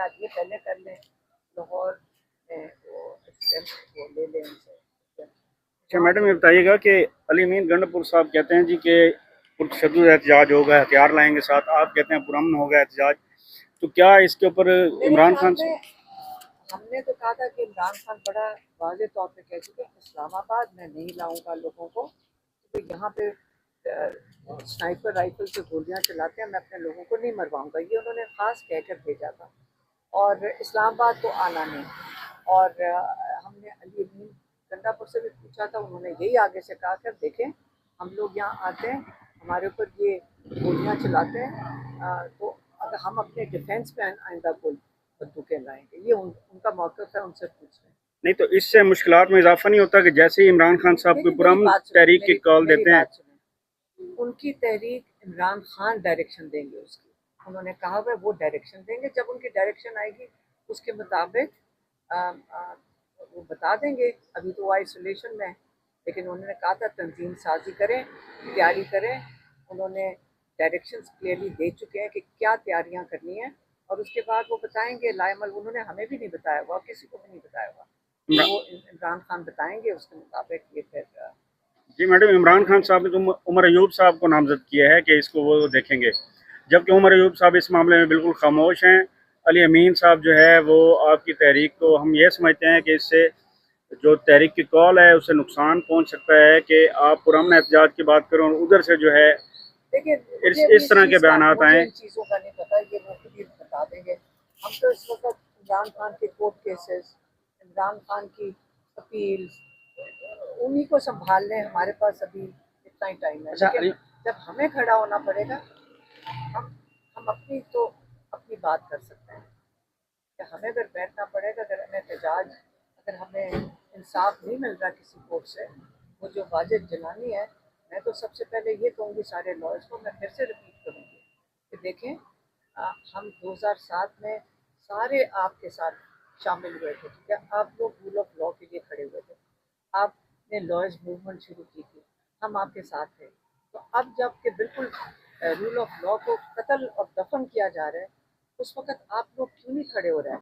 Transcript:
آج یہ پہلے کر لیں، لاہور میں وہ لے لیں ان سے۔ اچھا میڈم یہ بتائیے گا کہ علی امین گنڈ پور صاحب کہتے ہیں جی کہ پرتشدد احتجاج ہوگا، ہتھیار لائیں گے ساتھ، آپ کہتے ہیں پرامن ہوگا احتجاج، تو کیا اس کے اوپر عمران خان سے؟ ہم نے تو کہا تھا کہ عمران خان بڑا واضح طور پہ کہہ چکے اسلام آباد میں نہیں لاؤں گا لوگوں کو، کیونکہ یہاں پہ سنائپر رائفل سے گولیاں چلاتے ہیں، میں اپنے لوگوں کو نہیں مرواؤں گا، یہ انہوں نے خاص کہہ کر بھیجا تھا، اور اسلام آباد تو آنا نہیں۔ اور ہم نے علی امین گنڈا پور سے بھی پوچھا تھا، انہوں نے یہی آگے سے کہا کر دیکھیں ہم لوگ یہاں آتے ہیں، ہمارے اوپر یہ گولیاں چلاتے ہیں، تو اگر ہم اپنے ڈیفینس پہ آئندہ کوئی بندوقیں لائیں گے، یہ ان کا موقف ہے، ان سے پوچھ لیں۔ نہیں تو اس سے مشکلات میں اضافہ نہیں ہوتا کہ جیسے ہی عمران خان صاحب کوئی پرامن تحریک کی کال دیتے ہیں؟ ان کی تحریک عمران خان ڈائریکشن دیں گے، اس کی انہوں نے کہا ہے وہ ڈائریکشن دیں گے، جب ان کی ڈائریکشن آئے گی اس کے مطابق وہ بتا دیں گے۔ ابھی تو وہ آئسولیشن میں ہے، لیکن انہوں نے کہا تھا تنظیم سازی کریں، تیاری کریں، انہوں نے ڈائریکشنز کلیئرلی دے چکے ہیں کہ کیا تیاریاں کرنی ہیں، اور اس کے بعد وہ بتائیں گے لائے عمل۔ انہوں نے ہمیں بھی نہیں بتایا ہوا، کسی کو بھی نہیں بتایا ہوا، وہ عمران خان بتائیں گے، اس کے مطابق یہ پھر۔ جی میڈم عمران خان صاحب نے تو عمر ایوب صاحب کو نامزد کیا ہے کہ اس کو وہ دیکھیں گے، جبکہ عمر ایوب صاحب اس معاملے میں بالکل خاموش ہیں۔ علی امین صاحب جو ہے وہ آپ کی تحریک کو ہم یہ سمجھتے ہیں کہ اس سے جو تحریک کی کال ہے اس سے نقصان پہنچ سکتا ہے کہ آپ پرامن احتجاج کی بات کریں اور ادھر سے جو ہے اس طرح کے بیانات آئیں۔ ان چیزوں کا نہیں پتا، یہ وہ خود ہی بتا دیں گے۔ ہم تو اس وقت عمران خان کے کورٹ کیسز، عمران خان کی اپیل، انہی کو سنبھال لیں، ہمارے پاس ابھی اتنا ہی ٹائم ہے، لیکن جب ہمیں کھڑا ہونا پڑے گا ہم اپنی بات کر سکتے ہیں، کہ ہمیں اگر بیٹھنا پڑے گا، اگر ہمیں احتجاج، اگر ہمیں انصاف نہیں مل رہا کسی کورٹ سے، وہ جو واجب جنانی ہے، میں تو سب سے پہلے یہ کہوں گی سارے لائرس کو، میں پھر سے ریپیٹ کروں گی کہ دیکھیں ہم 2007 میں سارے آپ کے ساتھ شامل ہوئے تھے، ٹھیک ہے، آپ لوگ رول آف لا کے لیے کھڑے ہوئے تھے، آپ نے لائرس موومنٹ شروع کی تھی، ہم آپ کے ساتھ تھے، تو اب جب کہ بالکل رول آف لا کو قتل اور دفن کیا جا رہا ہے، اس وقت آپ لوگ کیوں نہیں کھڑے ہو رہے ہیں؟